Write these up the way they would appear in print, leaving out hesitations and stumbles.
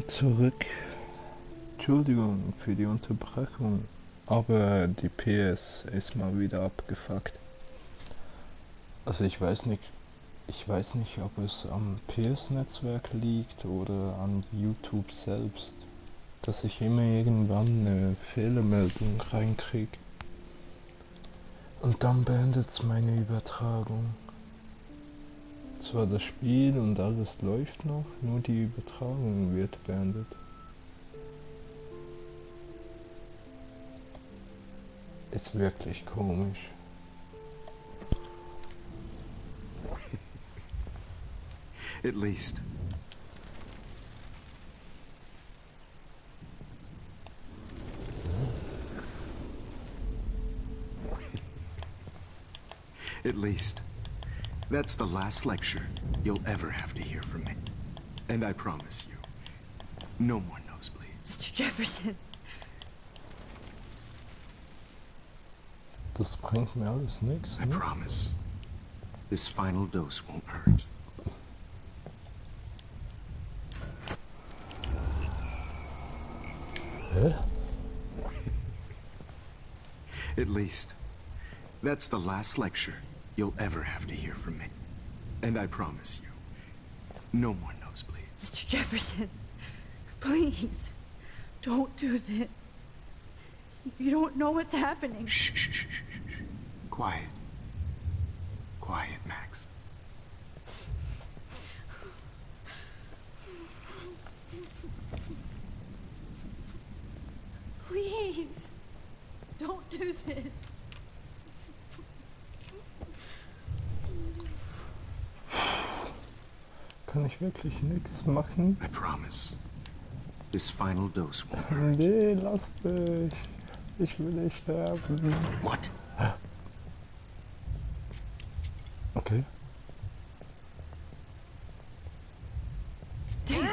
Zurück. Entschuldigung für die Unterbrechung, aber die PS ist mal wieder abgefuckt. Also ich weiß nicht, ob es am PS-Netzwerk liegt oder an YouTube selbst, dass ich immer irgendwann eine Fehlermeldung reinkrieg. Und dann beendet's meine Übertragung. Zwar das Spiel und alles läuft noch, nur die Übertragung wird beendet. Ist wirklich komisch. At least. At least. That's the last lecture you'll ever have to hear from me. And I promise you, no more nosebleeds. Mr. Jefferson. Das bringt mir alles nichts, I ne? promise. This final dose won't hurt. Hä? At least. That's the last lecture you'll ever have to hear from me. And I promise you, no more nosebleeds. Mr. Jefferson, please, don't do this. You don't know what's happening. Shh, shh, shh, shh, shh. Quiet. Quiet, Max. Please, don't do this. Kann ich wirklich nichts machen? I promise. This final dose won't hurt. Nee, lass mich. Ich will nicht sterben. What? Okay. David,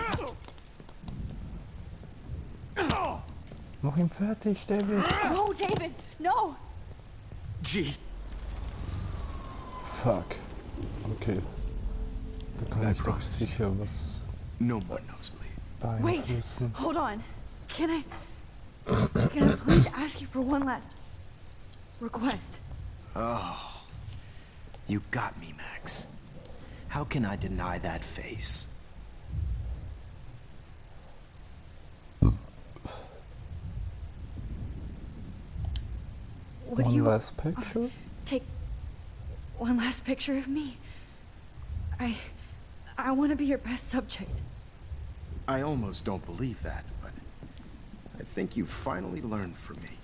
Mach ihn fertig, David. no, David, no. Jeez. Fuck. Okay. Da kann I ich doch promise. sicher was No more nosebleed. Wait, beeinflussen. hold on. Can I please ask you for one last request? Oh. You got me, Max. How can I deny that face? Would One you last picture? take one last picture of me? I want to be your best subject. I almost don't believe that, but I think you've finally learned from me.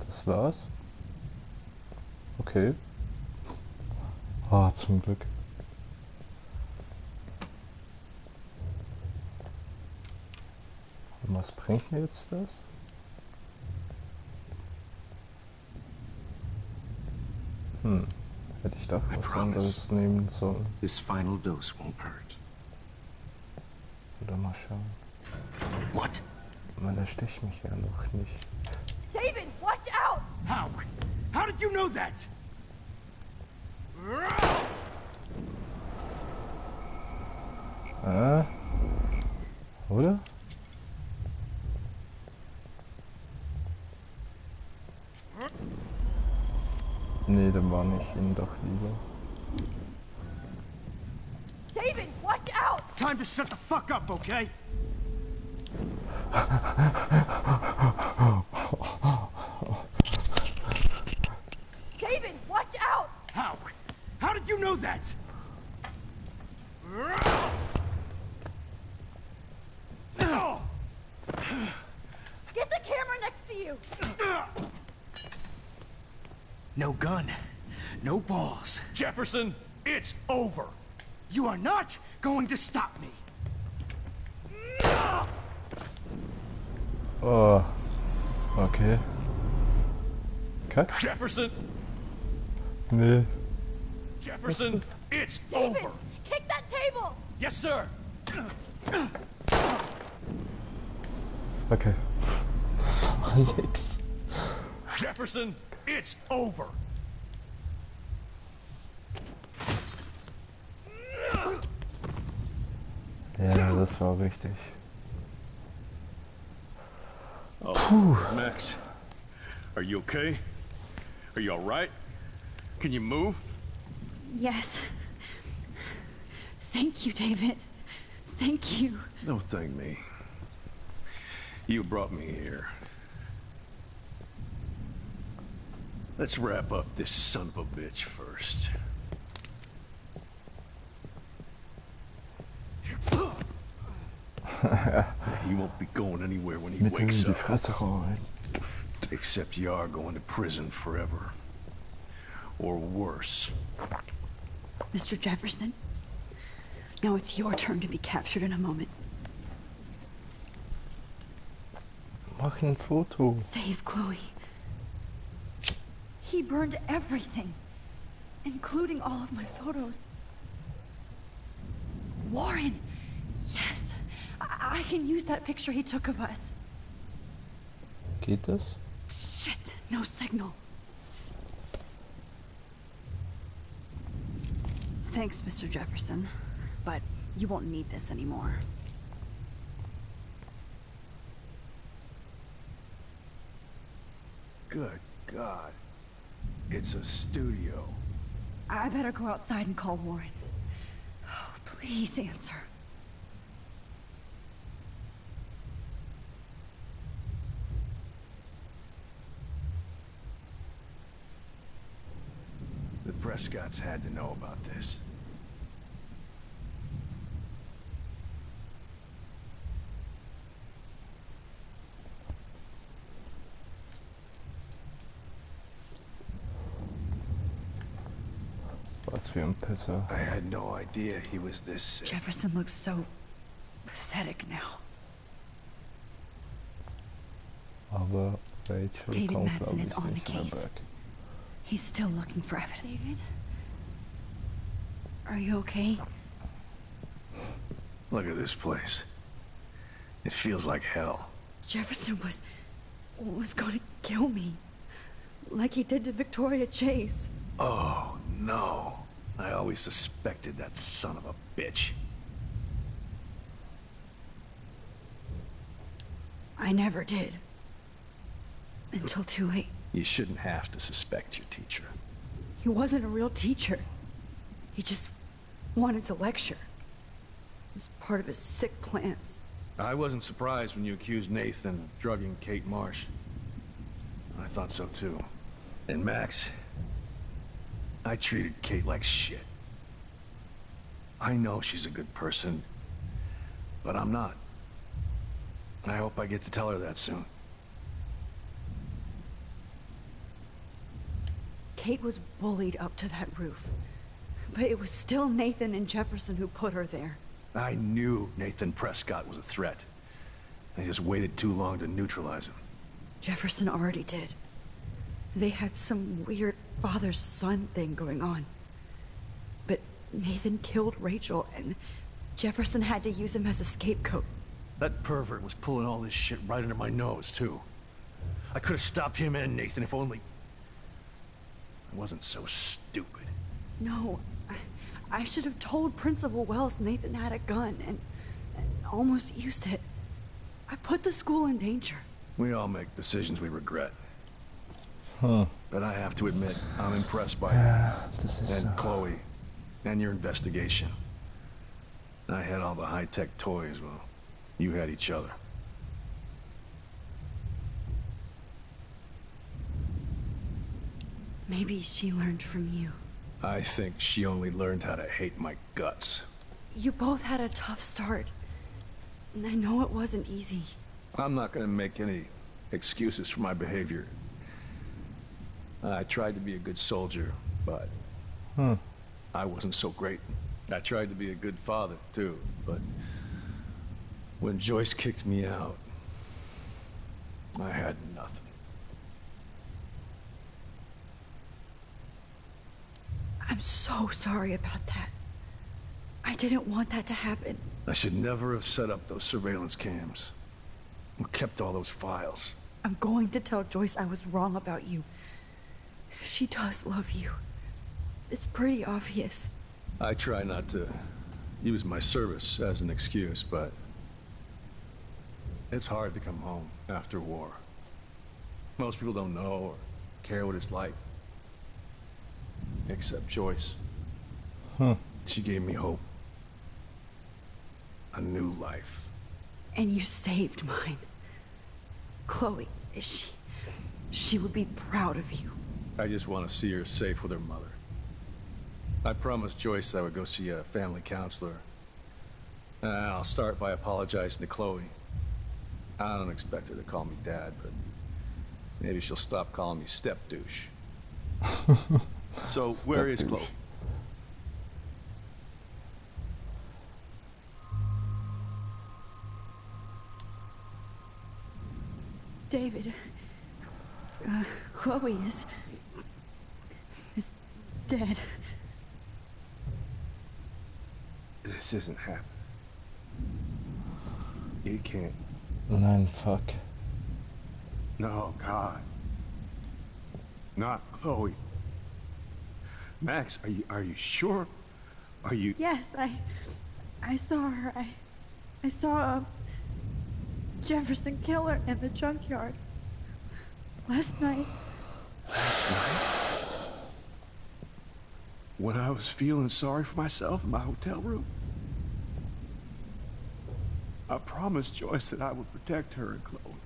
Das war's? Okay. Ah, zum Glück. Und was bringt mir jetzt das? Hätte ich doch I was promise. anderes nehmen sollen. This final dose won't hurt. Oder mal schauen. What? Man, der sticht mich ja noch nicht. David, watch out! How? How did you know that? Oder? Nee, dann warne ich ihn doch lieber. David, watch out! Time to shut the fuck up, okay? David, watch out! How? How did you know that? Get the camera next to you! No gun. No balls. Jefferson, it's over. You are not going to stop me. Oh. Okay. Kack? Jefferson, Nee. Jefferson, it's David, over. kick that table! Yes, sir. Okay. Das war nix. Jefferson, it's over. Ja, das war richtig. Oh, Max, are you okay? Are you all right? Can you move? Yes. Thank you, David. Thank you. Don't thank me. You brought me here. Let's wrap up this son of a bitch first. He won't be going anywhere when he Mit ihm in wakes die up. Fresse rein. Except you are going to prison forever. Or worse. Mr. Jefferson, now it's your turn to be captured in a moment. Mach ein Foto. Save Chloe. He burned everything, including all of my photos. Warren! Yes! I can use that picture he took of us. Geht das? Shit, no signal. Thanks, Mr. Jefferson, but you won't need this anymore. Good God. It's a studio. I better go outside and call Warren. Oh, please answer. The Prescotts had to know about this. Was für ein Pisser. I had no idea he was this sick. Jefferson looks so pathetic now. Aber Rachel David kommt, Madsen glaube is ich, on the nicht mehr case. back. He's still looking for evidence. David? Are you okay? Look at this place. It feels like hell. Jefferson was gonna kill me. Like he did to Victoria Chase. Oh, no. I always suspected that son of a bitch. I never did. Until too late. You shouldn't have to suspect your teacher. He wasn't a real teacher. He just wanted to lecture. It was part of his sick plans. I wasn't surprised when you accused Nathan of drugging Kate Marsh. I thought so too. And Max, I treated Kate like shit. I know she's a good person, but I'm not. I hope I get to tell her that soon. Kate was bullied up to that roof. But it was still Nathan and Jefferson who put her there. I knew Nathan Prescott was a threat. I just waited too long to neutralize him. Jefferson already did. They had some weird father-son thing going on. But Nathan killed Rachel, and Jefferson had to use him as a scapegoat. That pervert was pulling all this shit right under my nose, too. I could have stopped him and Nathan if only... I wasn't so stupid. No, I should have told Principal Wells Nathan had a gun and almost used it. I put the school in danger. We all make decisions we regret. Hm. But I have to admit, I'm impressed by Ja, you das ist and so. Chloe and your investigation. I had all the high-tech toys, well, you had each other. Maybe she learned from you. I think she only learned how to hate my guts. You both had a tough start. And I know it wasn't easy. I'm not gonna make any excuses for my behavior. I tried to be a good soldier, but I wasn't so great. I tried to be a good father, too, but when Joyce kicked me out, I had nothing. I'm so sorry about that. I didn't want that to happen. I should never have set up those surveillance cams. Or kept all those files. I'm going to tell Joyce I was wrong about you. She does love you. It's pretty obvious. I try not to use my service as an excuse, but it's hard to come home after war. Most people don't know or care what it's like. Except Joyce. She gave me hope. A new life. And you saved mine. Chloe, she would be proud of you. I just want to see her safe with her mother. I promised Joyce I would go see a family counselor. I'll start by apologizing to Chloe. I don't expect her to call me Dad, but maybe she'll stop calling me step douche. So, where is Chloe? David, Chloe is dead. This isn't happening. You can't. Nein, fuck. No, God. Not Chloe. Max, are you sure? Are you? Yes, I saw her. I saw Jefferson kill her in the junkyard last night. Last night? When I was feeling sorry for myself in my hotel room? I promised Joyce that I would protect her and Chloe.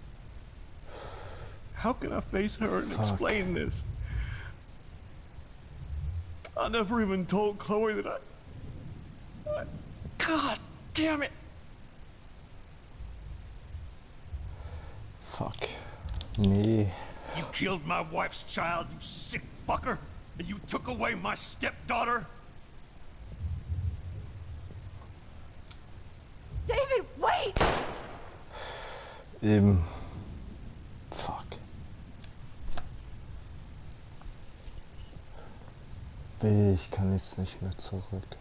How can I face her and explain this? I never even told Chloe that I... God damn it! Fuck. Nee. You killed my wife's child, you sick fucker! And you took away my stepdaughter? David, wait! Eben. Fuck. Nee, ich kann jetzt nicht mehr zurück.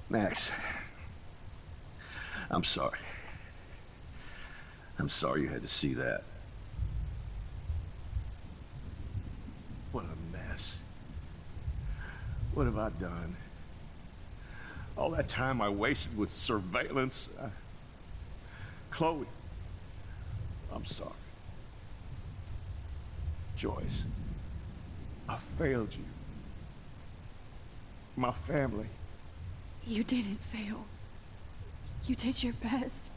Max, I'm sorry. I'm sorry you had to see that. What a mess. What have I done? All that time I wasted with surveillance. Chloe, I'm sorry. Joyce, I failed you. My family. You didn't fail. You did your best.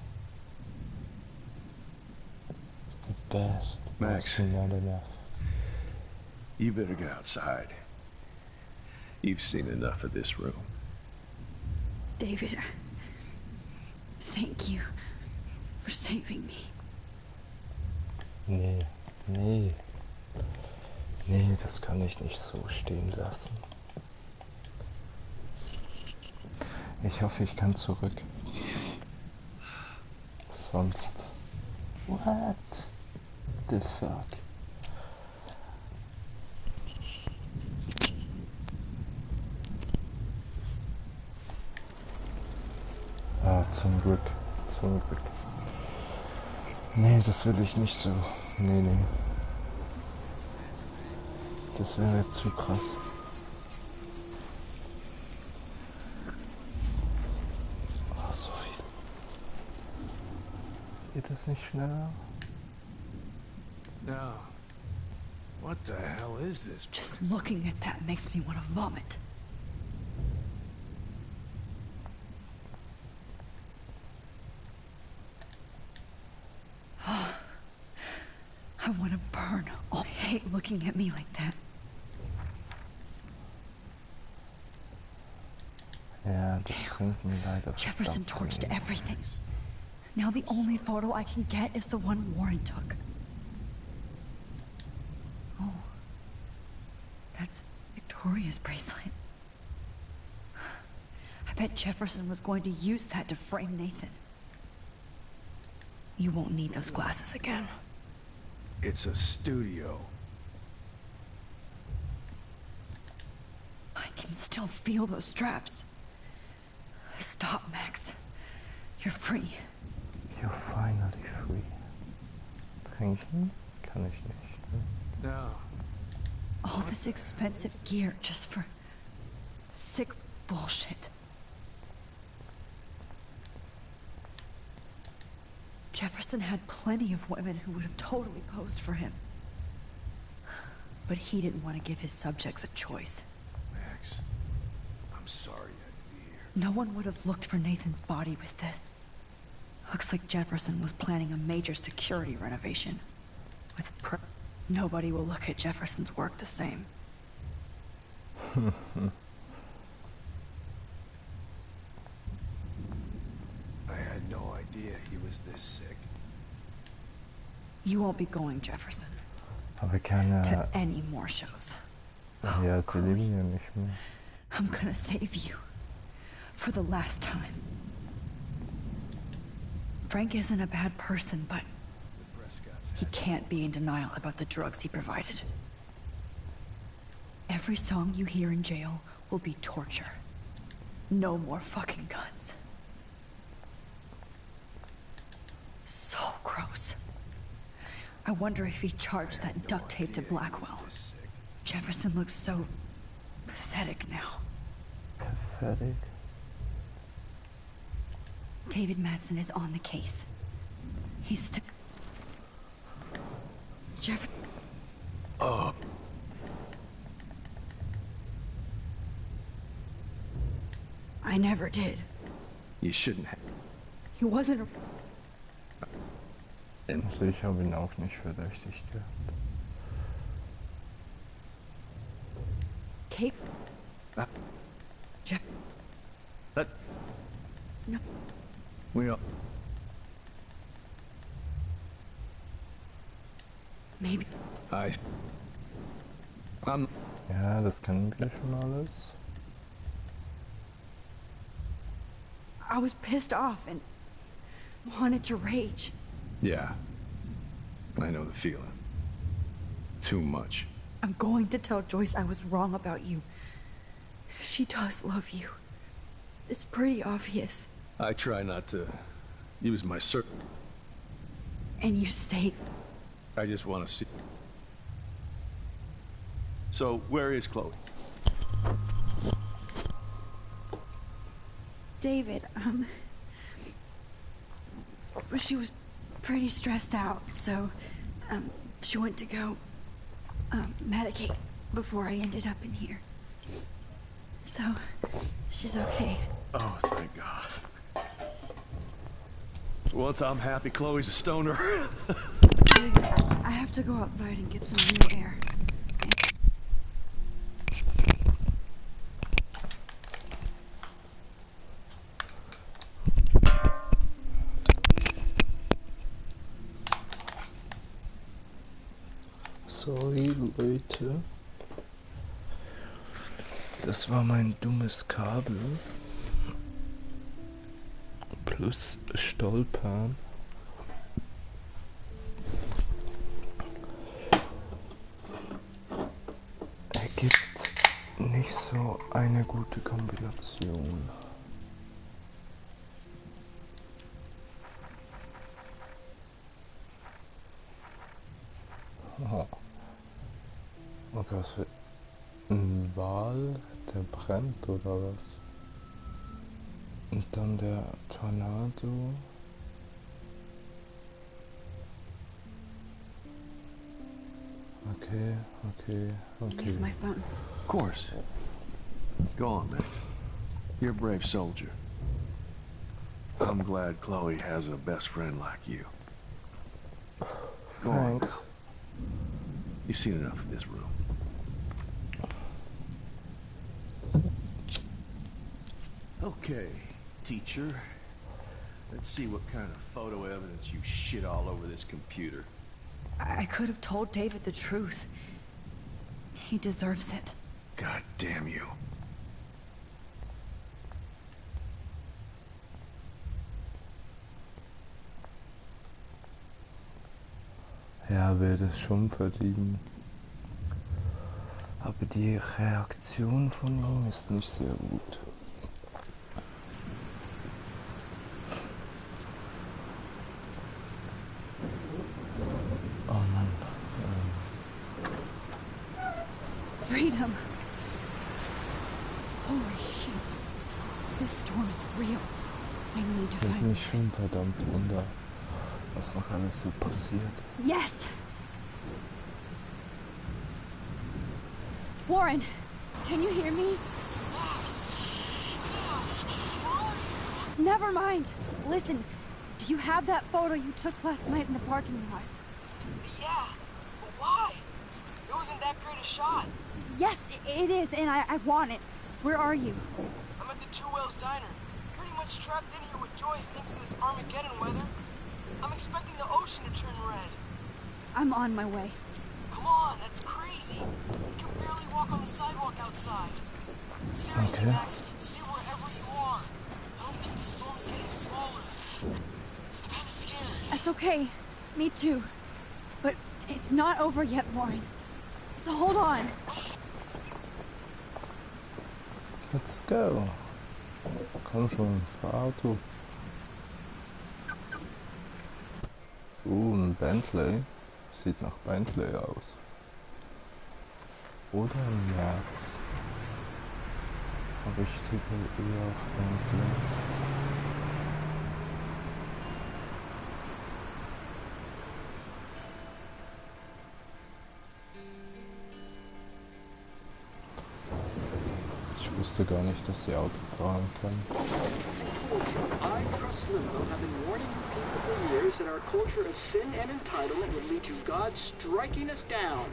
The best. Max. Was not enough. You better get outside. You've seen enough of this room. David, thank you for saving me. Nee, nee. Nee, das kann ich nicht so stehen lassen. Ich hoffe, ich kann zurück. Sonst... What the fuck? Ah, zum Glück. Zum Glück. Nee, das will ich nicht so. Nee, nee. Das wäre zu krass. Oh, so viel. Geht es nicht schneller? No. What the hell is this place? Just looking at that makes me want to vomit. I want to burn. I hate looking at me like that. Ja, das bringt mir leider Jefferson verdammt torched wenig. everything. Now the only photo I can get is the one Warren took. Oh, that's Victoria's bracelet. I bet Jefferson was going to use that to frame Nathan. You won't need those glasses again. It's a studio. I can still feel those straps. Stop, Max. You're free. You're finally free. Trinken kann ich nicht. Ne? No. All this expensive gear just for sick bullshit. Jefferson had plenty of women who would have totally posed for him. But he didn't want to give his subjects a choice. Max, I'm sorry I had to be here. No one would have looked for Nathan's body with this. Looks like Jefferson was planning a major security renovation. Nobody will look at Jefferson's work the same. I had no idea he was this sick. You won't be going, Jefferson, Aber keine... to any more shows. Ja, sie lieben ja nicht mehr. I'm gonna save you. For the last time. Frank isn't a bad person, but he can't be in denial about the drugs he provided. Every song you hear in jail will be torture. No more fucking guns. So gross. I wonder if he charged that duct tape to Blackwell. Jefferson looks so pathetic now. Pathetic? David Madsen is on the case. He's still... Oh. I never did. You shouldn't have. He wasn't a... Also ich habe ihn auch nicht verdächtigt gehabt. Kate? Jeff... That... No. We are... Maybe... I'm... Ja, das kennen wir schon alles. I was pissed off and wanted to rage. Yeah. I know the feeling. Too much. I'm going to tell Joyce I was wrong about you. She does love you. It's pretty obvious. I try not to use my And you say... I just want to see... So, where is Chloe? David, she was pretty stressed out, so, she went to go, medicate before I ended up in here. So, she's okay. Oh, thank God. Once I'm happy, Chloe's a stoner. David, I have to go outside and get some new air. Sorry, Leute. Das war mein dummes Kabel. Plus Stolpern. Ergibt nicht so eine gute Kombination. Oh. Okay, was für ein Wal, der brennt oder was? Und dann der Tornado. Okay. Use my phone. Of course. Go on, Max. You're a brave soldier. I'm glad Chloe has a best friend like you. Go on. Thanks. You've seen enough of this room. Okay, teacher. Let's see what kind of photo evidence you shit all over this computer. I could have told David the truth. He deserves it. God damn you. Ja, wird es schon verdienen. Aber die Reaktion von ihm ist nicht sehr gut. him. Holy shit. This storm is real. I need to Ich find mich schon verdammt wunder, was noch alles so passiert. Yes! Warren, can you hear me? Never mind. Listen, do you have that photo you took last night in the parking lot? Yeah, but why? It wasn't that great a shot. Yes, it is, and I want it. Where are you? I'm at the Two Whales Diner. Pretty much trapped in here with Joyce thanks to this Armageddon weather. I'm expecting the ocean to turn red. I'm on my way. Come on, that's crazy. You can barely walk on the sidewalk outside. Seriously, Okay. Max, stay wherever you are. I don't think the storm's getting smaller. I'm kinda scared. That's okay. Me too. But it's not over yet, Warren. So hold on. Let's go. Komm schon, fahr Auto. Ein Bentley. Sieht nach Bentley aus. Oder ein März. Aber ich tippe eher auf Bentley. Ich wusste gar nicht, dass sie Auto fahren können. I, Trust Limbo, have been warning you people for years that our culture of sin and entitlement would lead to God striking us down.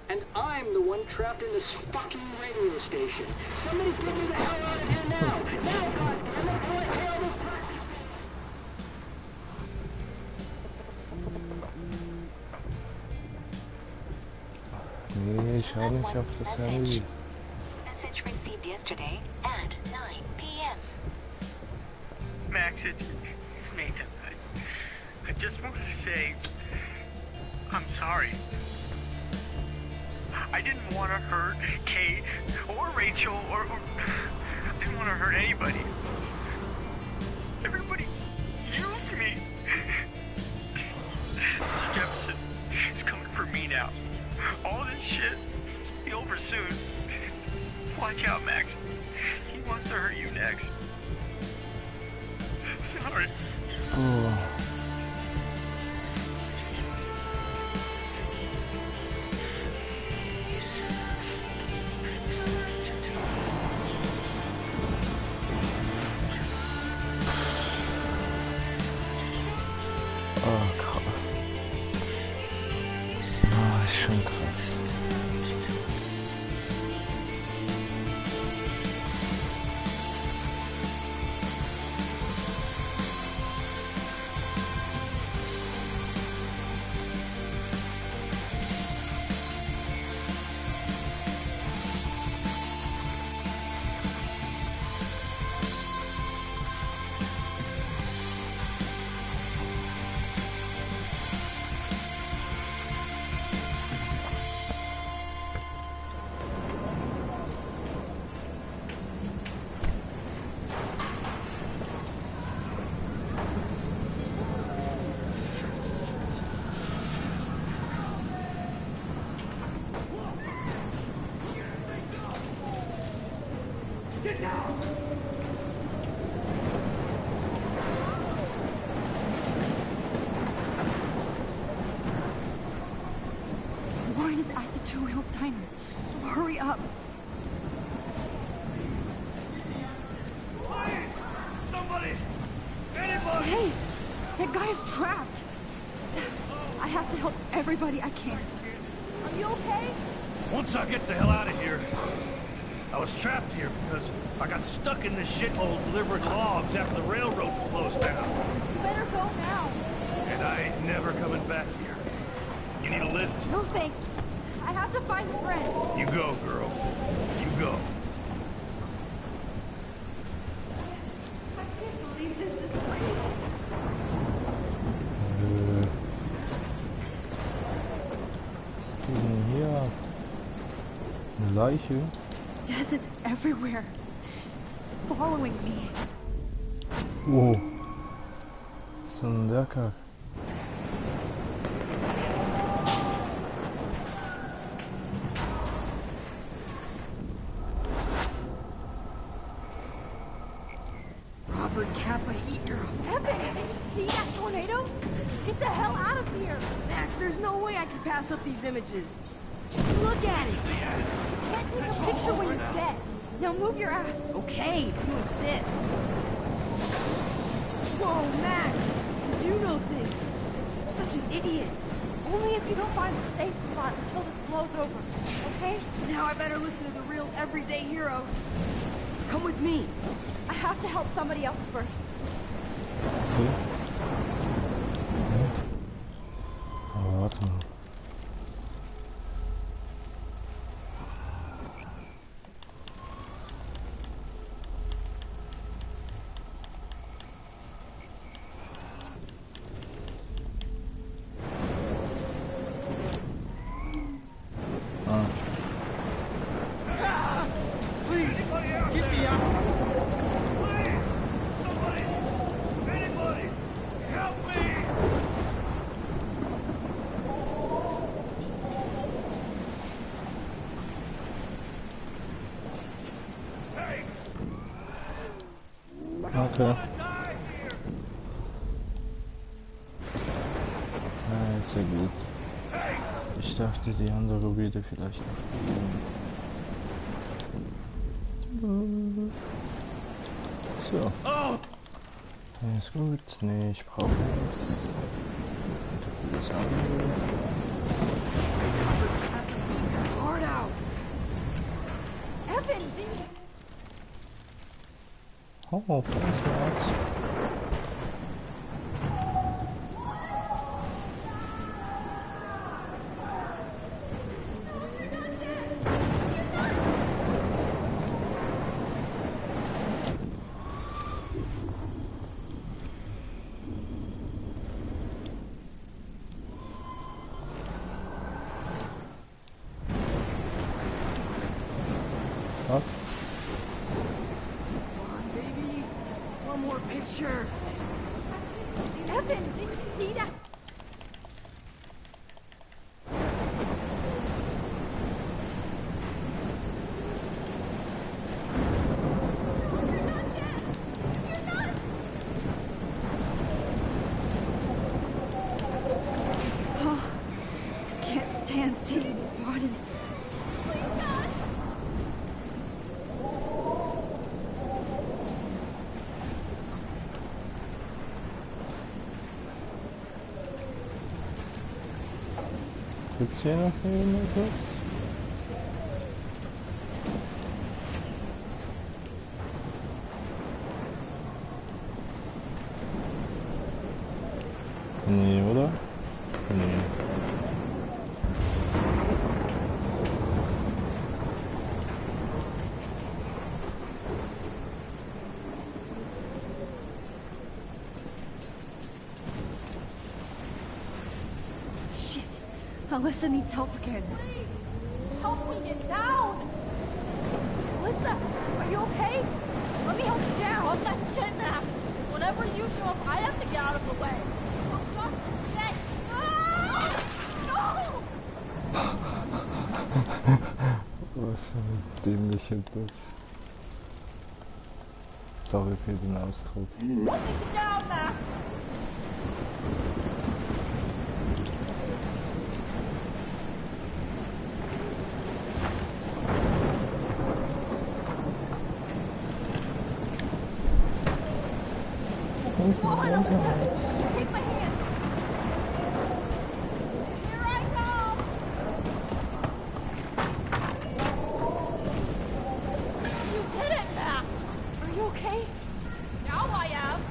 And I'm the one trapped in this fucking radio station. Somebody get me the hell out of here now! Now, goddammit, I want to hear all this practice. Nee, schau nicht auf das Handy. Message received yesterday at 9 p.m. Max, it's Nathan. I just wanted to say I'm sorry. I didn't want to hurt Kate or Rachel or I didn't want to hurt anybody. Everybody used me. Mr. Jefferson is coming for me now. All this shit will be over soon. Watch out, Max. He wants to hurt you next. Sorry. Oh. Oh, krass. Ah, ist schon krass. Warren is at the Two Whales Diner, so hurry up. Somebody! Anybody! Hey, that guy's trapped. I have to help everybody I can. Are you okay? Once I get the hell out of here, I was trapped here because I got stuck in this shithole delivering logs after the railroad closed down. You better go now. And I ain't never coming back here. You need a lift? No thanks. I have to find a friend. You go, girl. You go. I can't believe this is real. Was geht denn hier ab? Eine Leiche? Death is everywhere. It's following me. Wow. Was ist denn der Kack? See that tornado? Get the hell out of here! Max, there's no way I can pass up these images. Just look at it! You can't take a picture when you're dead. Now move your ass. Okay, if you insist. Whoa, Max! You do know things. I'm such an idiot. Only if you don't find a safe spot until this blows over, okay? Now I better listen to the real everyday hero. Come with me. I have to help somebody else first. Okay. Aber warte mal. Please, get me out. Please, somebody, anybody, help me. Hey, Okay. die here. Ja, ist ja gut. Ich dachte, die andere würde vielleicht noch gehen. So. Ist gut. Nee, ich brauche nichts. Das andere. Hard out. Evan, do you... Oh, thanks, Max. What? Come on, baby. One more picture. Evan, do you see that? Oh, can't stand seeing these bodies. Gibt's hier noch irgendetwas? Nee, oder? Nee. Shit. Alyssa needs help again. Help me get down! Alyssa, are you okay? Let me help you down. On that shit, Max. Whenever you show up, I have to get out of the way. I'm just dead. Ah! No! Was für eine dämliche Bitch. Sorry für den Ausdruck. Let me get down, Max. Come on, Alyssa. Take my hand. Here I go. You did it, Max. Are you okay? Now I am.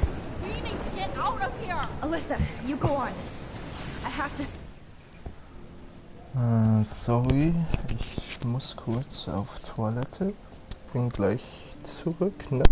We need to get out of here. Alyssa, you go on. I have to... Sorry, ich muss kurz auf Toilette. Bin gleich zurück, ne?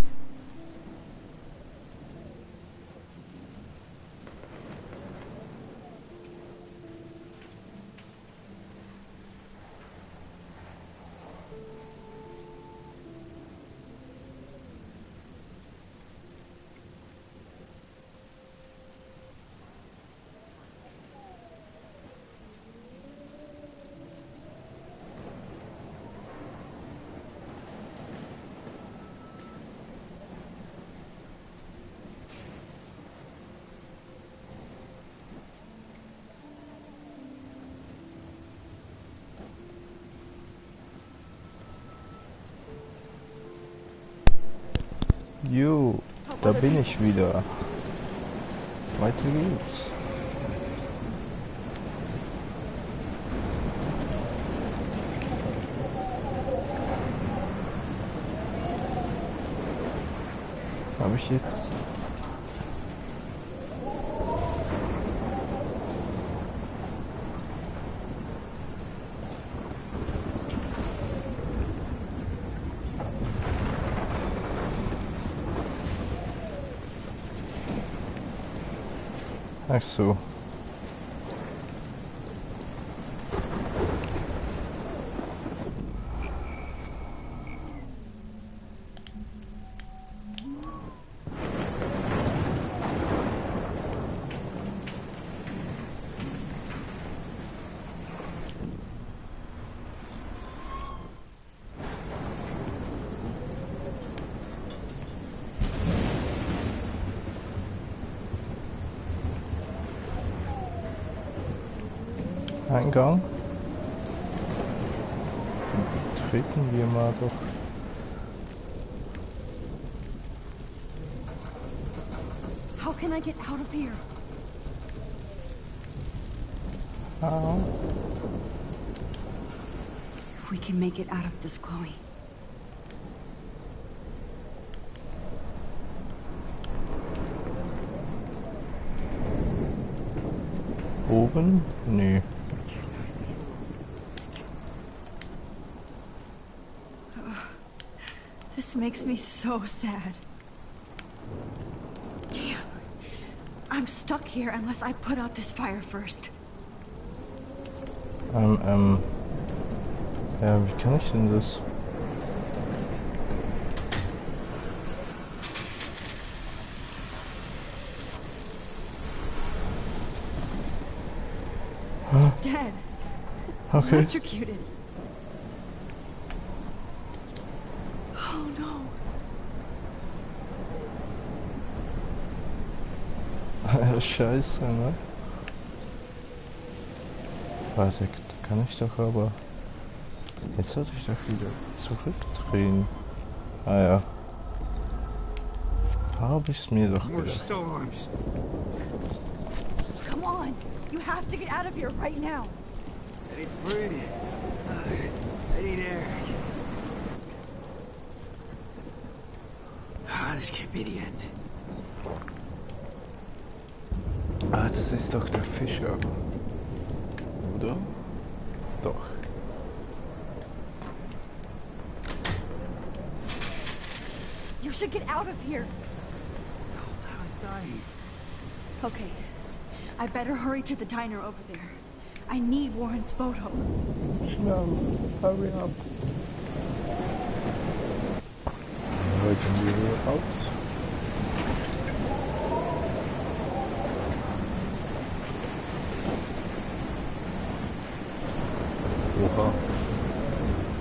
Jo, da bin ich wieder. Weiter geht's. Habe ich jetzt... Ach so. Eingang. Betreten wir mal doch. How can I get out of here? How? If we can make it out of this, Chloe. Oben? Nee. This makes me so sad. Damn. I'm stuck here unless I put out this fire first. Ja, wie kann ich denn das? He's dead. Okay. Electrocuted. Oh no. Scheiße, ne? Warte, kann ich doch aber... Jetzt sollte ich doch wieder zurückdrehen. Ah ja. Habe ich's mir doch gedacht. Come on. You have to get out of here right now. I need to breathe. I need air. This can't be the end. Ah, das ist doch der Fischer. Oder? Doch. You should get out of here. I was dying. Okay. I better hurry to the diner over there. I need Warren's photo. Schnell, hurry up. Heute wir hier raus. Oha.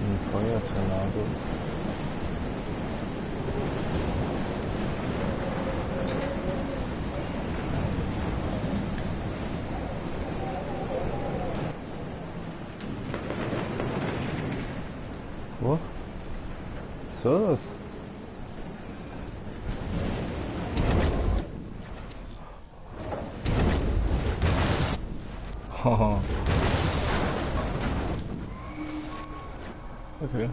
Ein Feuertornado. Wo? Was soll das? Haha. Okay.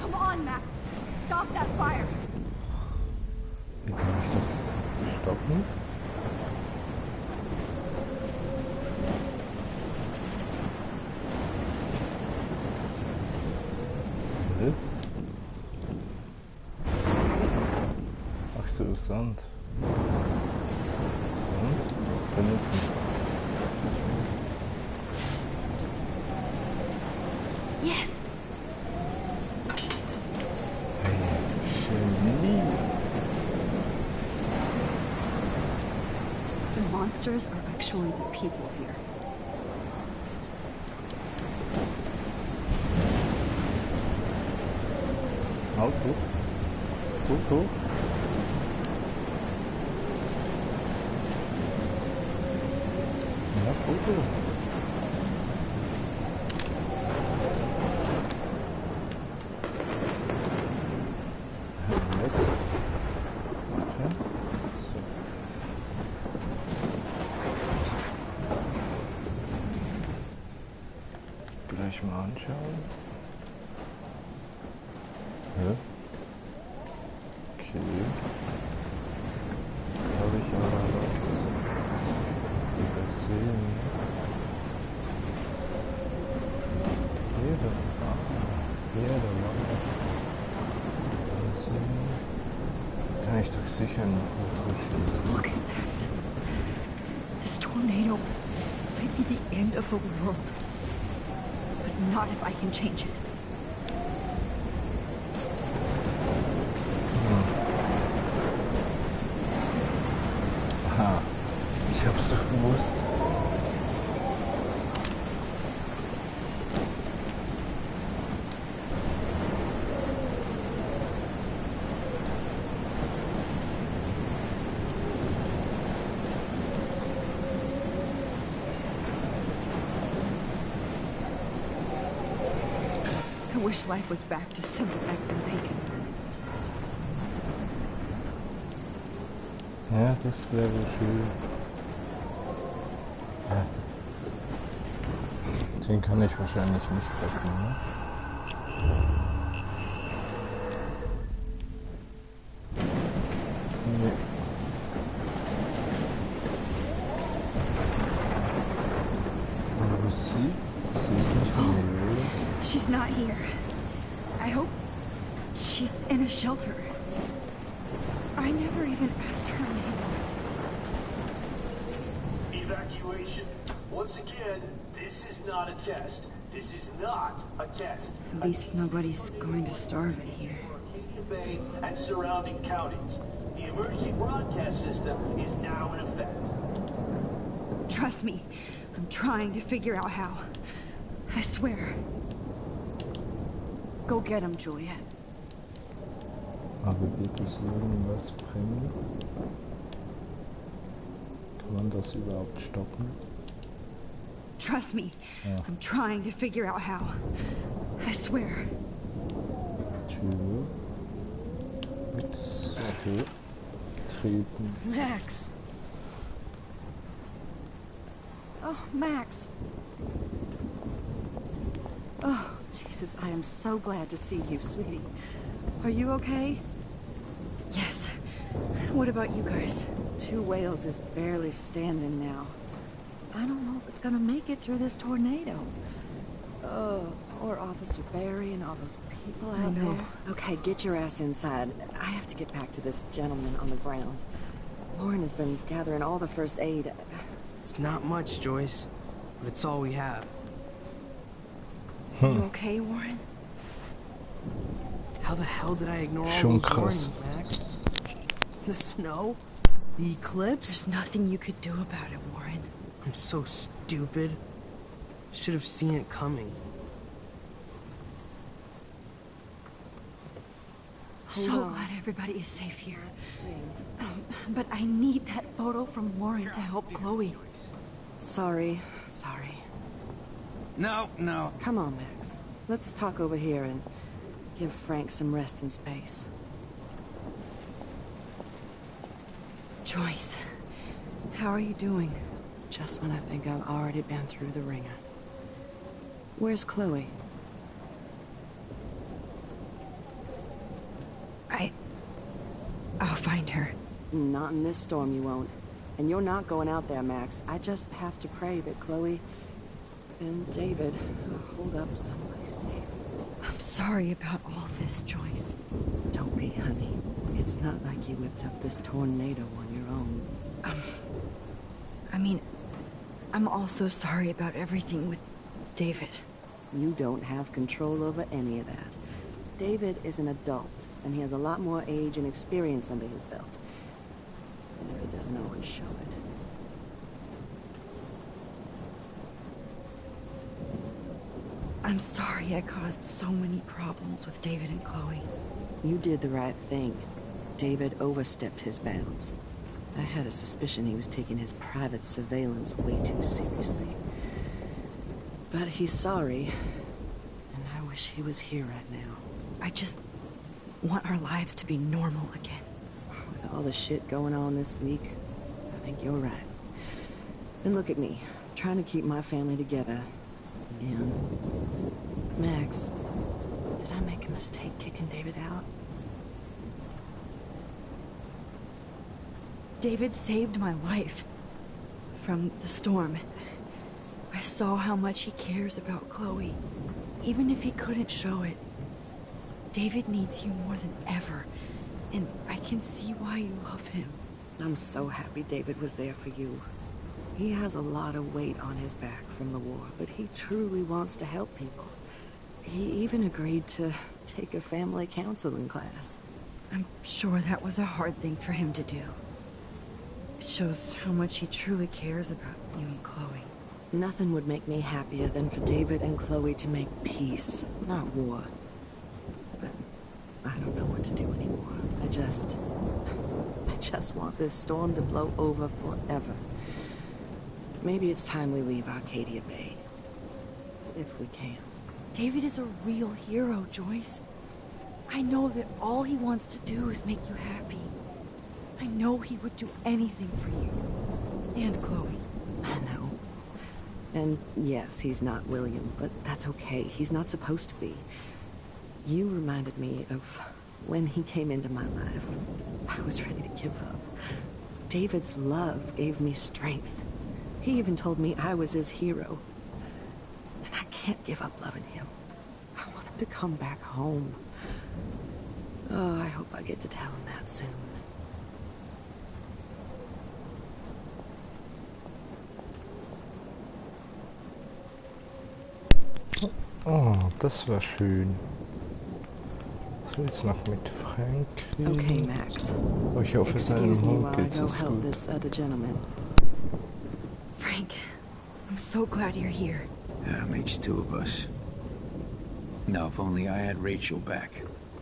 Come on, Max. Stop that fire. Wie kann ich das stoppen? Hä? Ach so, Sand. Sand benutzen. Yes. Genie. The monsters are actually the people here. Auto. Auto. Gleich mal anschauen. Hä? Okay. Jetzt habe ich aber was übersehen. Hier der Mann. Kann ich doch sicher ein Foto schießen. Look at that. This tornado might be the end of the world. But not if I can change it. Aha, ich hab's doch gewusst. I wish life was back to simple eggs and bacon. Ja, das wäre schön. Ja. Den kann ich wahrscheinlich nicht retten, ne? Nee. Und wo ist sie? Sie ist nicht mehr hier. She's not here. I hope she's in a shelter. I never even asked her name. Evacuation. Once again, this is not a test. This is not a test. At least nobody's going to starve in here. Arcadia Bay and surrounding counties. The emergency broadcast system is now in effect. Trust me, I'm trying to figure out how. I swear. Go get him, Juliet. Aber wird es irgendwas bringen? Kann man das überhaupt stoppen? Trust me, Ja. I'm trying to figure out how. I swear. Tür. Nix. Okay. Treten. Max. Oh, Max. Oh, Jesus, I am so glad to see you, sweetie. Are you okay? Yes. What about you guys? Two Whales is barely standing now. I don't know if it's gonna make it through this tornado. Oh, poor Officer Barry and all those people out there. Okay, get your ass inside. I have to get back to this gentleman on the ground. Lauren has been gathering all the first aid. It's not much, Joyce, but it's all we have. You okay, Warren? How the hell did I ignore all Schon those krass. warnings, Max? The snow? The eclipse? There's nothing you could do about it, Warren. I'm so stupid. Should have seen it coming. So glad everybody is safe here. But I need that photo from Warren to help Chloe. Sorry. No. Come on, Max. Let's talk over here and give Frank some rest and space. Joyce, how are you doing? Just when I think I've already been through the ringer. Where's Chloe? I'll find her. Not in this storm, you won't. And you're not going out there, Max. I just have to pray that Chloe and David hold up someplace safe. I'm sorry about all this, Joyce. Don't be, honey. It's not like you whipped up this tornado on your own. I mean, I'm also sorry about everything with David. You don't have control over any of that. David is an adult, and he has a lot more age and experience under his belt. And if he doesn't always show it. I'm sorry I caused so many problems with David and Chloe. You did the right thing. David overstepped his bounds. I had a suspicion he was taking his private surveillance way too seriously. But he's sorry, and I wish he was here right now. I just want our lives to be normal again. With all the shit going on this week, I think you're right. And look at me, trying to keep my family together. Again. Max, did I make a mistake kicking David out? David saved my life from the storm. I saw how much he cares about Chloe, even if he couldn't show it. David needs you more than ever, and I can see why you love him. I'm so happy David was there for you. He has a lot of weight on his back from the war, but he truly wants to help people. He even agreed to take a family counseling class. I'm sure that was a hard thing for him to do. It shows how much he truly cares about you and Chloe. Nothing would make me happier than for David and Chloe to make peace, not war. But I don't know what to do anymore. I just want this storm to blow over forever. Maybe it's time we leave Arcadia Bay. If we can. David is a real hero, Joyce. I know that all he wants to do is make you happy. I know he would do anything for you. And Chloe. I know. And yes, he's not William, but that's okay. He's not supposed to be. You reminded me of when he came into my life. I was ready to give up. David's love gave me strength. He even told me I was his hero. And I can't give up loving him. I want him to come back home. Oh, I hope I get to tell him that soon. Oh, das war schön. So, jetzt noch mit Frank reden. Okay, Max. Oh, ich hoffe, Excuse me deinem while Hund I geht's go es help gut. this other gentleman. Frank, I'm so glad you're here. Yeah, makes two of us. Now, if only I had Rachel back.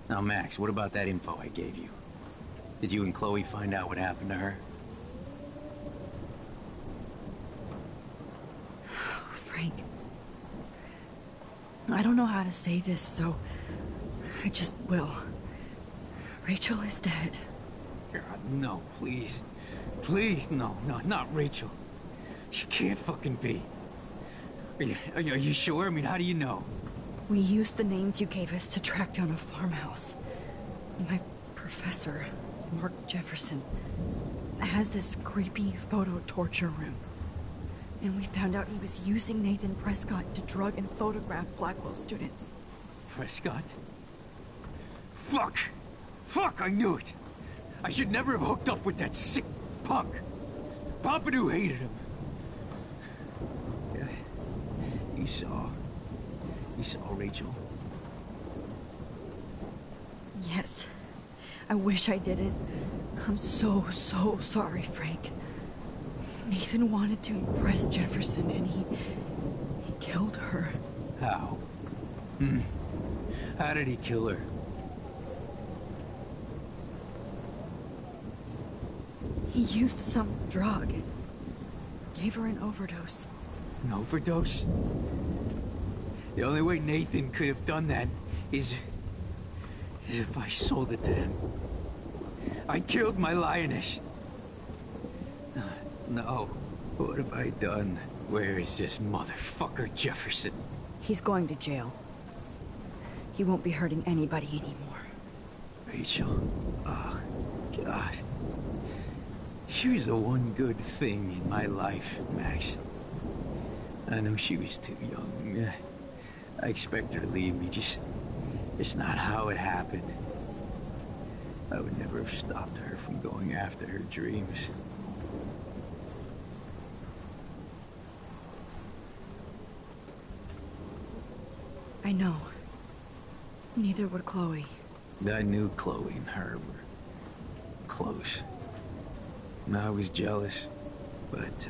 Now, Max, what about that info I gave you? Did you and Chloe find out what happened to her? Frank, I don't know how to say this, so I just will. Rachel is dead. God, no, please. Please, no, not Rachel. She can't fucking be. Are you sure? I mean, how do you know? We used the names you gave us to track down a farmhouse. My professor, Mark Jefferson, has this creepy photo torture room. And we found out he was using Nathan Prescott to drug and photograph Blackwell students. Prescott? Fuck! Fuck, I knew it! I should never have hooked up with that sick punk. Pompidou hated him. Yeah. You saw Rachel? Yes. I wish I didn't. I'm so sorry, Frank. Nathan wanted to impress Jefferson, and he killed her. How? How did he kill her? He used some drug. Gave her an overdose. An overdose? The only way Nathan could have done that is if I sold it to him. I killed my lioness. No. What have I done? Where is this motherfucker Jefferson? He's going to jail. He won't be hurting anybody anymore. Rachel? Oh, God. She was the one good thing in my life, Max. I know she was too young. I expect her to leave me, just not how it happened. I would never have stopped her from going after her dreams. I know. Neither would Chloe. I knew Chloe and her were close. And I was jealous, but,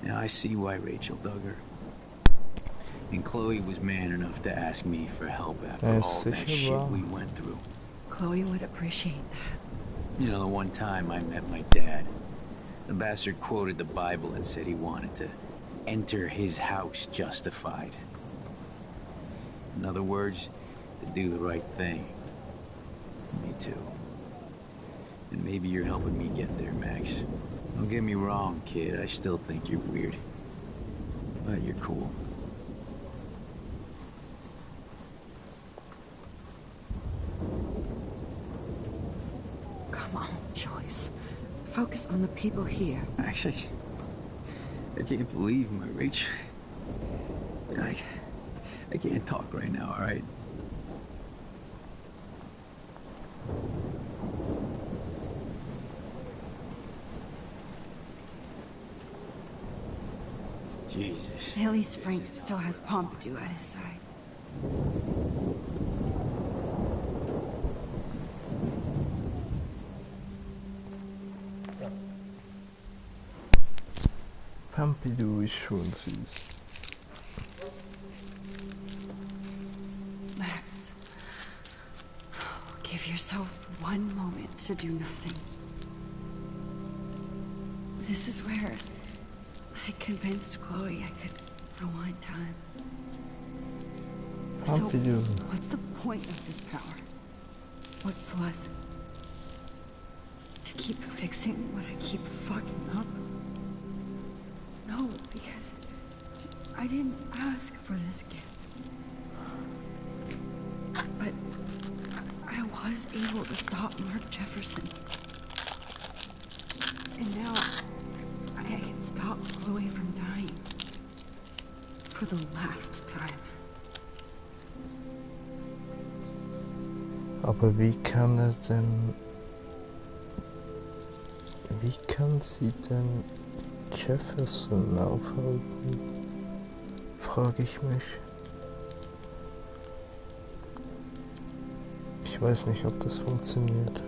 now I see why Rachel dug her. And Chloe was man enough to ask me for help after all that shit we went through. Chloe would appreciate that. You know, the one time I met my dad, the bastard quoted the Bible and said he wanted to enter his house justified. In other words, to do the right thing. Me too. And maybe you're helping me get there, Max. Don't get me wrong, kid. I still think you're weird. But you're cool. Come on, Joyce. Focus on the people here. Actually, I can't believe my Rach. I can't talk right now, all right? Jesus. At least Frank still has Pompidou at his side. Pompidou ist schon süß. Max, give yourself one moment to do nothing. This is where I convinced Chloe I could rewind time. Pompidou. So, what's the point of this power? What's the lesson? To keep fixing what I keep fucking up? No, because I didn't ask for this gift. But I was able to stop Mark Jefferson. And now I can stop Chloe from dying. For the last time. Aber wie kann sie denn Jefferson aufhalten? Frage ich mich. Ich weiß nicht, ob das funktioniert.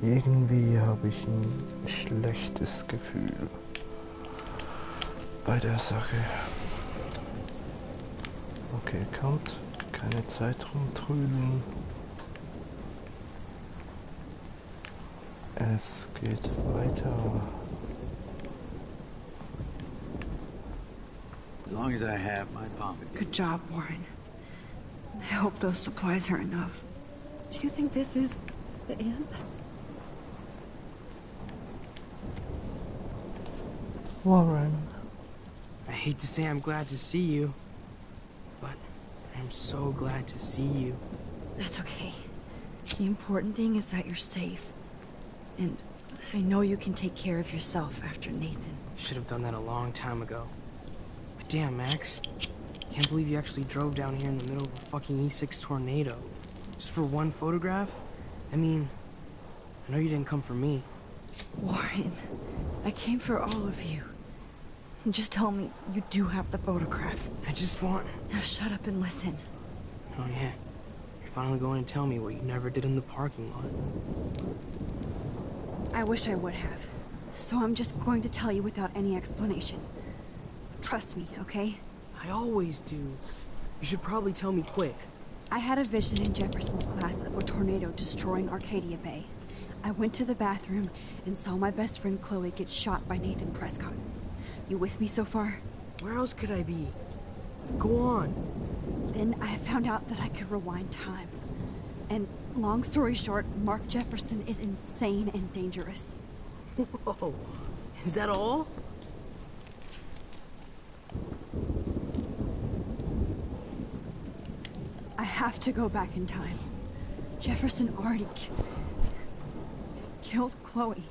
Irgendwie habe ich ein schlechtes Gefühl bei der Sache. Okay, kommt. Keine Zeit rumtrödeln. Es geht weiter. As long as I have my Pompidou. Good job, Warren. I hope those supplies are enough. Do you think this is the end? Warren. I hate to say I'm glad to see you, but I'm so glad to see you. That's okay. The important thing is that you're safe. And I know you can take care of yourself after Nathan. Should have done that a long time ago. But damn, Max. Can't believe you actually drove down here in the middle of a fucking E6 tornado. Just for one photograph? I mean, I know you didn't come for me. Warren, I came for all of you. Just tell me you do have the photograph. I just want... Now shut up and listen. Oh yeah. You're finally going to tell me what you never did in the parking lot. I wish I would have. So I'm just going to tell you without any explanation. Trust me, okay? I always do. You should probably tell me quick. I had a vision in Jefferson's class of a tornado destroying Arcadia Bay. I went to the bathroom and saw my best friend Chloe get shot by Nathan Prescott. You with me so far? Where else could I be? Go on. Then I found out that I could rewind time. And long story short, Mark Jefferson is insane and dangerous. Whoa. Is that all? I have to go back in time. Jefferson already killed Chloe.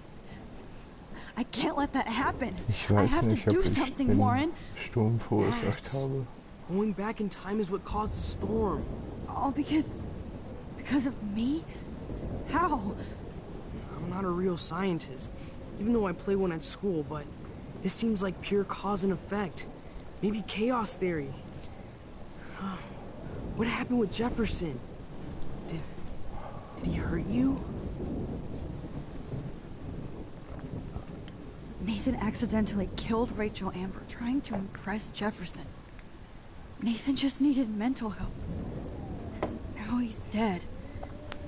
I can't let that happen. I have to do something, Warren. Sturm verursacht habe. Going back in time is what caused the storm. All because of me? How? I'm not a real scientist, even though I play one at school, but this seems like pure cause and effect. Maybe chaos theory. What happened with Jefferson? Did he hurt you? Nathan accidentally killed Rachel Amber trying to impress Jefferson. Nathan just needed mental help. She's dead.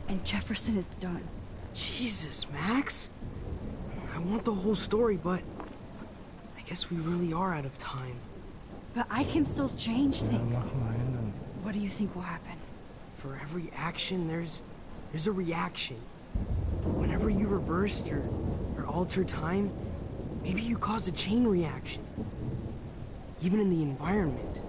And Jefferson is done. Jesus, Max. I want the whole story, but I guess we really are out of time. But I can still change things. What do you think will happen? For every action, there's a reaction. Whenever you reversed or altered time, maybe you caused a chain reaction. Even in the environment.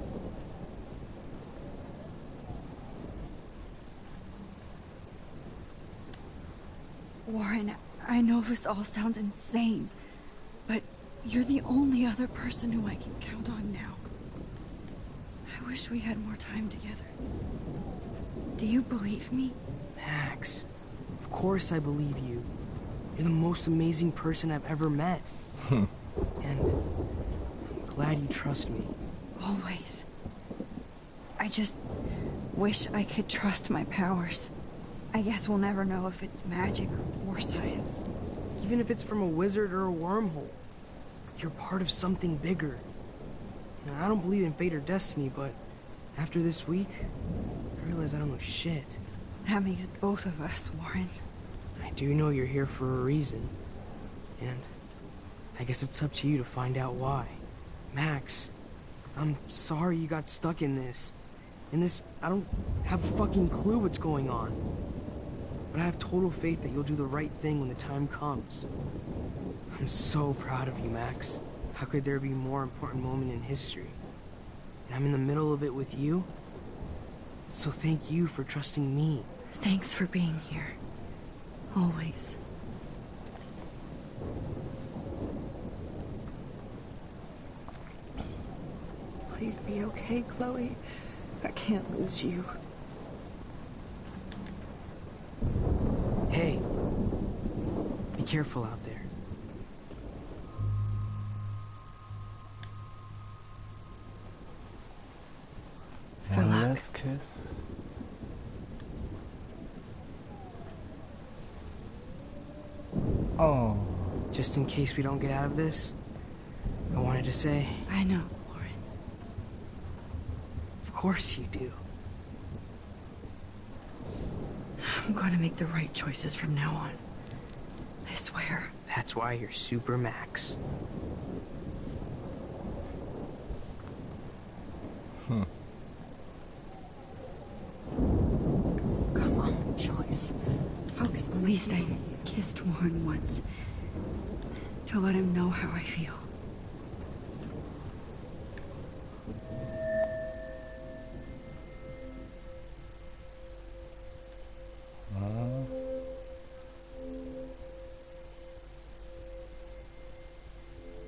Warren, I know this all sounds insane, but you're the only other person who I can count on now. I wish we had more time together. Do you believe me? Max, of course I believe you. You're the most amazing person I've ever met. And I'm glad you trust me. Always. I just wish I could trust my powers. I guess we'll never know if it's magic or science. Even if it's from a wizard or a wormhole, you're part of something bigger. Now, I don't believe in fate or destiny, but after this week, I realize I don't know shit. That makes both of us, Warren. I do know you're here for a reason. And I guess it's up to you to find out why. Max, I'm sorry you got stuck in this. I don't have a fucking clue what's going on. But I have total faith that you'll do the right thing when the time comes. I'm so proud of you, Max. How could there be a more important moment in history? And I'm in the middle of it with you. So thank you for trusting me. Thanks for being here. Always. Please be okay, Chloe. I can't lose you. Hey, be careful out there. One last kiss. Oh. Just in case we don't get out of this, I wanted to say... I know, Warren. Of course you do. I'm gonna make the right choices from now on. I swear. That's why you're Super Max. Come on, Joyce. Focus on At least I kissed Warren once. To let him know how I feel.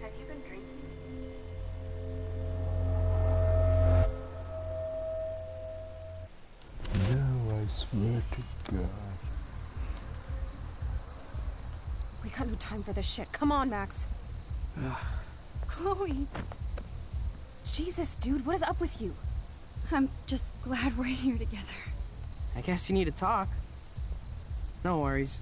Have you been drinking? No, I swear to God. We got no time for this shit. Come on, Max. Chloe. Jesus, dude, what is up with you? I'm just glad we're here together. I guess you need to talk. No worries.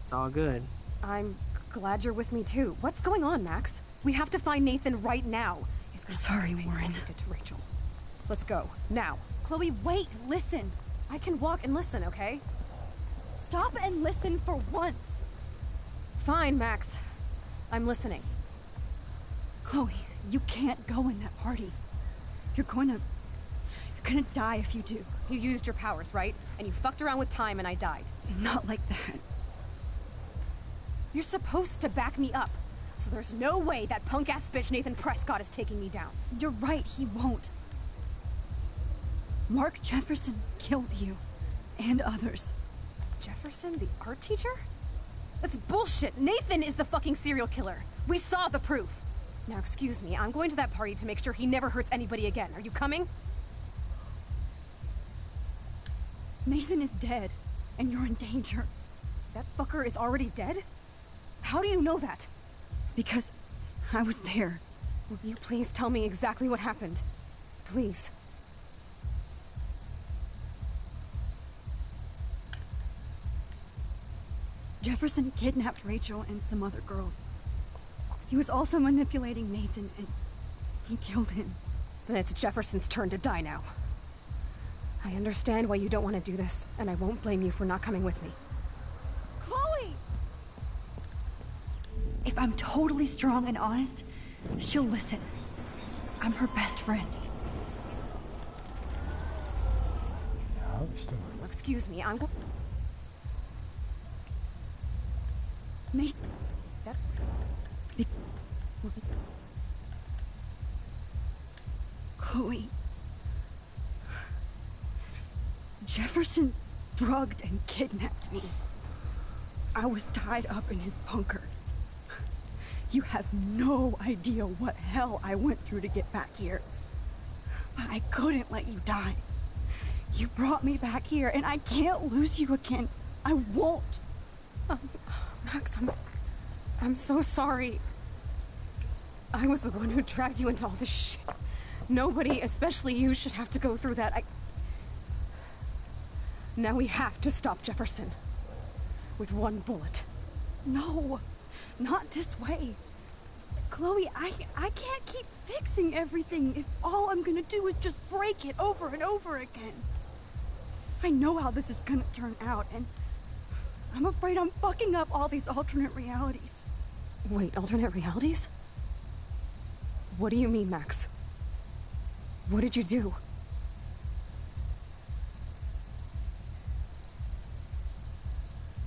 It's all good. I'm glad you're with me too. What's going on, Max? We have to find Nathan right now. He's sorry, Warren. Did to Rachel. Let's go now. Chloe, wait, listen. I can walk and listen, okay? Stop and listen for once. Fine, Max. I'm listening. Chloe, you can't go in that party. You're gonna die if you do. You used your powers, right? And you fucked around with time and I died. Not like that. You're supposed to back me up. So there's no way that punk-ass bitch Nathan Prescott is taking me down. You're right, he won't. Mark Jefferson killed you. And others. Jefferson, the art teacher? That's bullshit. Nathan is the fucking serial killer. We saw the proof. Now, excuse me, I'm going to that party to make sure he never hurts anybody again. Are you coming? Nathan is dead, and you're in danger. That fucker is already dead? How do you know that? Because I was there. Will you please tell me exactly what happened? Please. Jefferson kidnapped Rachel and some other girls. He was also manipulating Nathan, and he killed him. Then it's Jefferson's turn to die now. I understand why you don't want to do this, and I won't blame you for not coming with me. Chloe! If I'm totally strong and honest, she'll listen. I'm her best friend. Excuse me, I'm... Nate... Chloe... Jefferson drugged and kidnapped me. I was tied up in his bunker. You have no idea what hell I went through to get back here. But I couldn't let you die. You brought me back here, and I can't lose you again. I won't. Max, I'm so sorry. I was the one who dragged you into all this shit. Nobody, especially you, should have to go through that. Now we have to stop Jefferson. With one bullet. No, not this way. Chloe, I can't keep fixing everything if all I'm gonna do is just break it over and over again. I know how this is gonna turn out, and I'm afraid I'm fucking up all these alternate realities. Wait, alternate realities? What do you mean, Max? What did you do?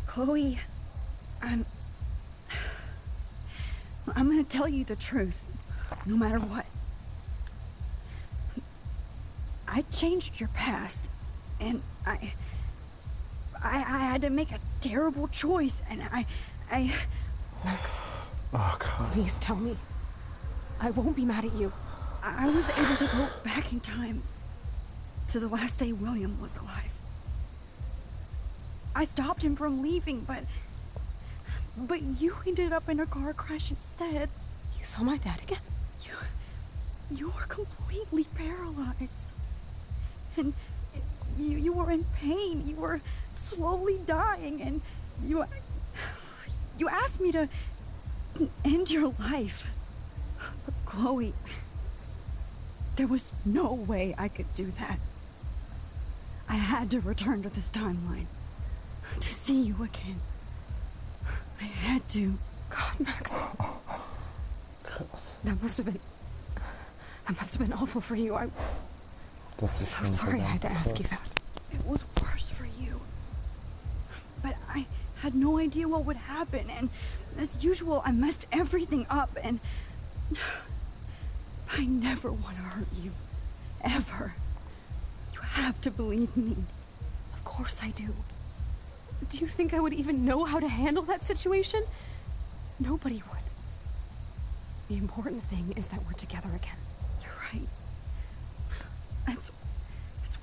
Chloe, I'm gonna tell you the truth, no matter what. I changed your past, and I had to make a terrible choice, and I... Max, oh, God. Please tell me. I won't be mad at you. I was able to go back in time to the last day William was alive. I stopped him from leaving, but you ended up in a car crash instead. You saw my dad again? You were completely paralyzed. And you were in pain. You were slowly dying, and you asked me to end your life. But Chloe, there was no way I could do that. I had to return to this timeline. To see you again. I had to. God, Max. That must have been awful for you. I'm so sorry I had to ask you that. It was worse for you. But I had no idea what would happen, and as usual, I messed everything up, and I never want to hurt you. Ever. You have to believe me. Of course I do. Do you think I would even know how to handle that situation? Nobody would. The important thing is that we're together again. You're right. That's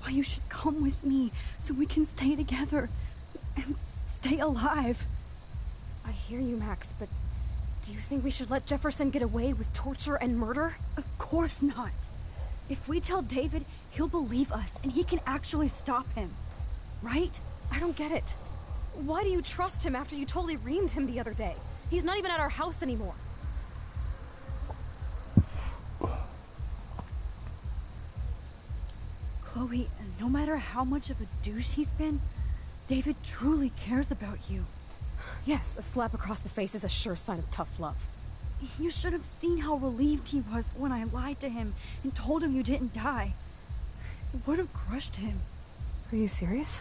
why you should come with me, so we can stay together and stay alive. I hear you, Max, but do you think we should let Jefferson get away with torture and murder? Of course not. If we tell David, he'll believe us, and he can actually stop him. Right? I don't get it. Why do you trust him after you totally reamed him the other day? He's not even at our house anymore. Chloe, no matter how much of a douche he's been, David truly cares about you. Yes, a slap across the face is a sure sign of tough love. You should have seen how relieved he was when I lied to him and told him you didn't die. It would have crushed him. Are you serious?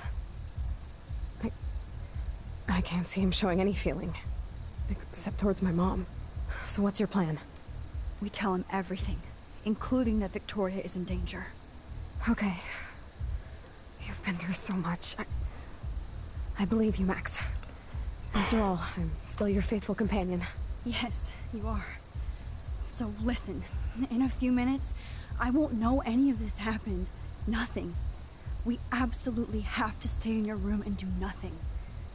I can't see him showing any feeling. Except towards my mom. So what's your plan? We tell him everything, including that Victoria is in danger. Okay. You've been through so much. I believe you, Max. After all, I'm still your faithful companion. Yes, you are. So listen, in a few minutes, I won't know any of this happened. Nothing. We absolutely have to stay in your room and do nothing.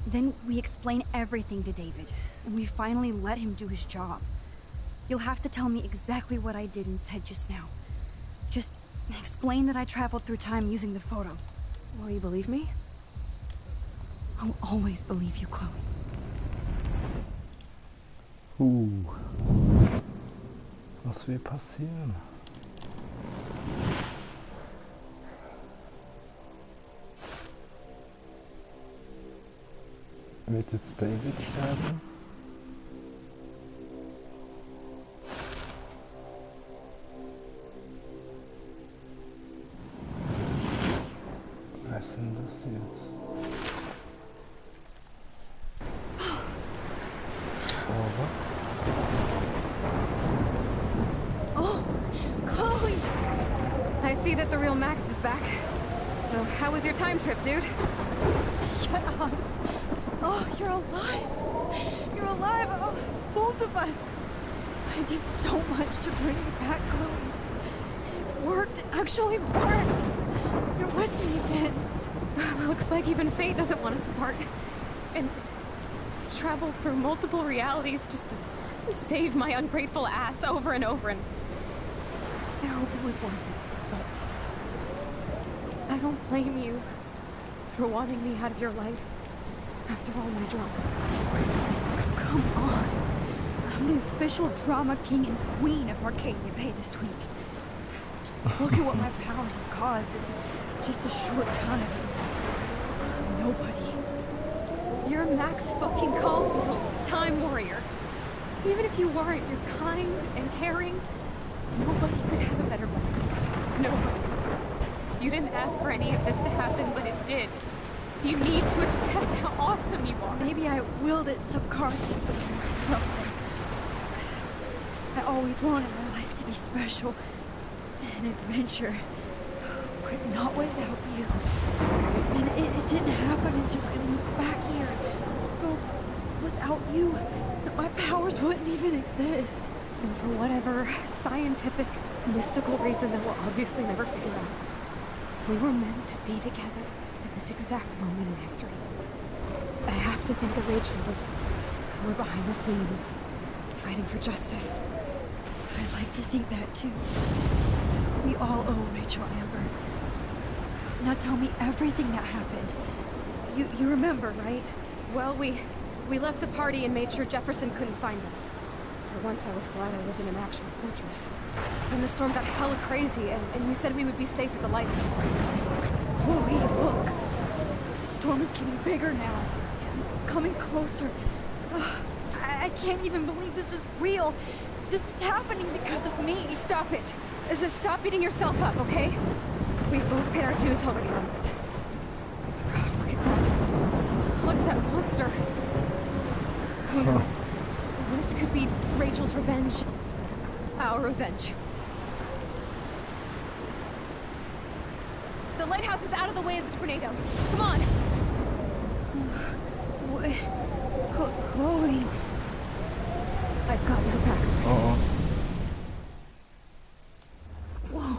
Then we explain everything to David, and we finally let him do his job. You'll have to tell me exactly what I did and said just now. Just explain that I traveled through time using the photo. Will you believe me? I'll always believe you, Chloe. Was will passieren? Wird jetzt David sterben? Was ist denn das jetzt? Oh, what? Oh, Chloe! I see that the real Max is back. So, how was your time trip, dude? Shut up. Oh, you're alive. You're alive. Oh, both of us. I did so much to bring you back, Chloe. It worked. It actually worked. You're with me again. Looks like even fate doesn't want us apart. And I traveled through multiple realities just to save my ungrateful ass over and over, and I hope it was worth it. But I don't blame you for wanting me out of your life after all my drama. Come on. I'm the official drama king and queen of Arcadia Bay this week. Just look at what my powers have caused in just a short time. Nobody. You're Max fucking Caulfield, Time Warrior. Even if you weren't, you're kind and caring. Nobody could have a better best friend. Nobody. You didn't ask for any of this to happen, but it did. You need to accept how awesome you are. Maybe I willed it subconsciously or something. I always wanted my life to be special. An adventure. But not without you. And it didn't happen until I moved back here. So, without you, my powers wouldn't even exist. And for whatever scientific, mystical reason that we'll obviously never figure out, we were meant to be together at this exact moment in history. I have to think that Rachel was somewhere behind the scenes, fighting for justice. I'd like to think that too. We all owe Rachel Amber. Now tell me everything that happened. You remember, right? Well, we left the party and made sure Jefferson couldn't find us. For once, I was glad I lived in an actual fortress. Then the storm got hella crazy, and you said we would be safe at the lighthouse. Chloe, look. The storm is getting bigger now. It's coming closer. I can't even believe this is real. This is happening because of me. Stop it. Stop beating yourself up, okay? We've both paid our dues already on it. God, look at that. Look at that monster. Who knows? This could be Rachel's revenge. Our revenge. The lighthouse is out of the way of the tornado. Come on! What? Chloe. I've got your back, Max. Whoa.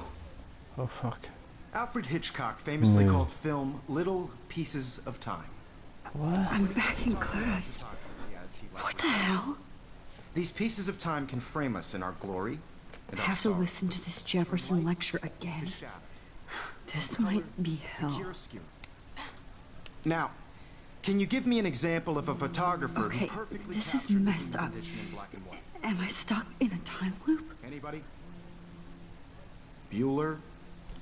Oh, fuck. Alfred Hitchcock famously called film little pieces of time. What? I'm back in class. What the hell? These pieces of time can frame us in our glory and I have to listen to this Jefferson lecture again. This might be hell. Now, can you give me an example of a photographer okay, who perfectly this is captured messed human up. condition in black and white? Am I stuck in a time loop? Anybody? Bueller?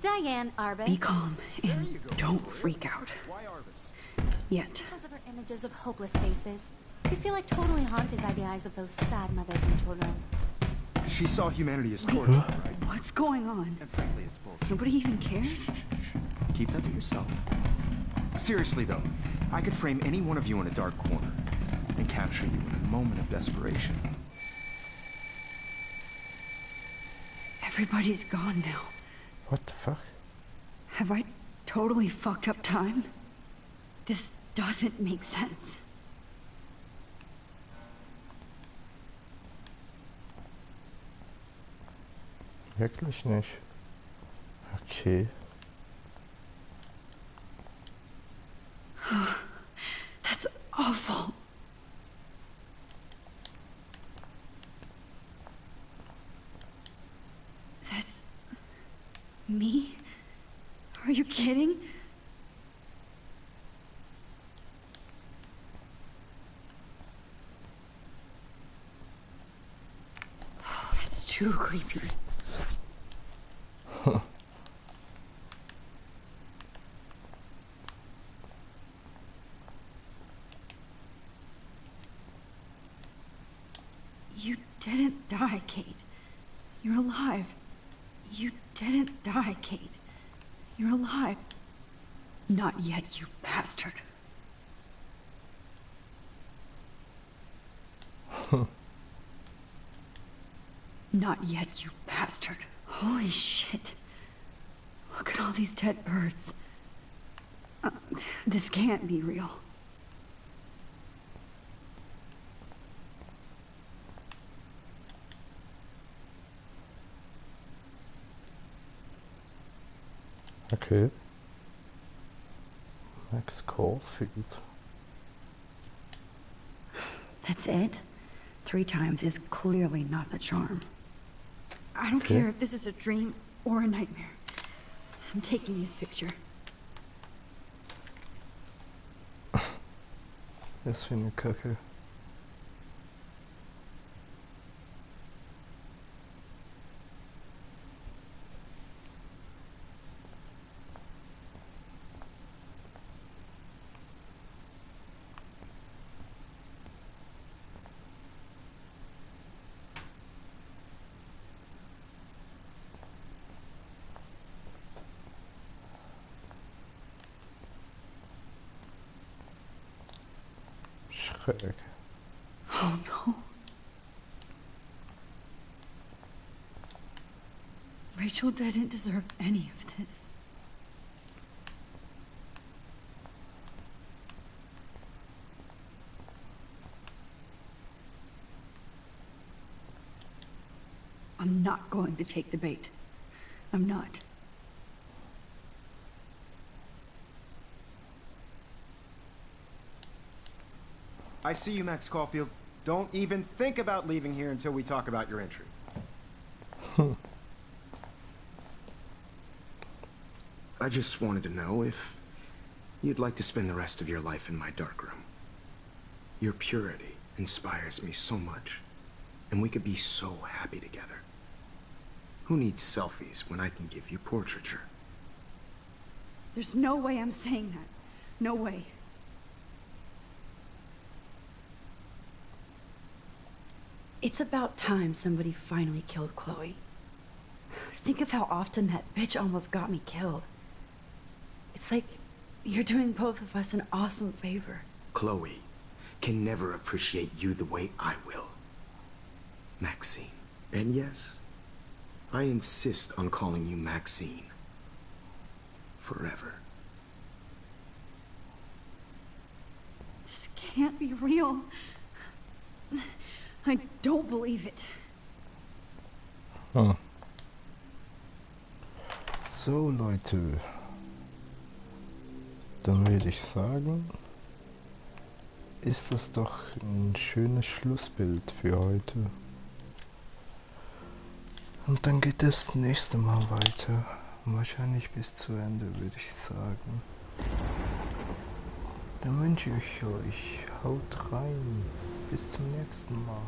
Diane Arbus. Be calm and don't freak out. Why Arbus? Yet. Because of her images of hopeless faces. We feel like totally haunted by the eyes of those sad mothers and children. She saw humanity as torture, right? What's going on? And frankly, it's bullshit. Nobody even cares? Keep that to yourself. Seriously, though, I could frame any one of you in a dark corner and capture you in a moment of desperation. Everybody's gone now. What the fuck? Have I totally fucked up time? This doesn't make sense. Wirklich nicht. Okay. That's awful. That's me? Are you kidding? Oh, that's too creepy. die, Kate. You're alive. You didn't die, Kate. You're alive. Not yet, you bastard. Not yet, you bastard. Holy shit. Look at all these dead birds. This can't be real. Okay. Max Caulfield. That's it? 3 times is clearly not the charm. I don't care if this is a dream or a nightmare. I'm taking his picture. Das für eine Kacke. Schreck. Oh no. Rachel didn't deserve any of this. I'm not going to take the bait. I'm not. I see you, Max Caulfield. Don't even think about leaving here until we talk about your entry. I just wanted to know if you'd like to spend the rest of your life in my darkroom. Your purity inspires me so much, and we could be so happy together. Who needs selfies when I can give you portraiture? There's no way I'm saying that. No way. It's about time somebody finally killed Chloe. Think of how often that bitch almost got me killed. It's like you're doing both of us an awesome favor. Chloe can never appreciate you the way I will. Maxine. And yes, I insist on calling you Maxine. Forever. This can't be real. I don't believe it. So, Leute. Dann würde ich sagen, ist das doch ein schönes Schlussbild für heute. Und dann geht das nächste Mal weiter. Wahrscheinlich bis zu Ende, würde ich sagen. Dann wünsche ich euch, haut rein. Bis zum nächsten Mal.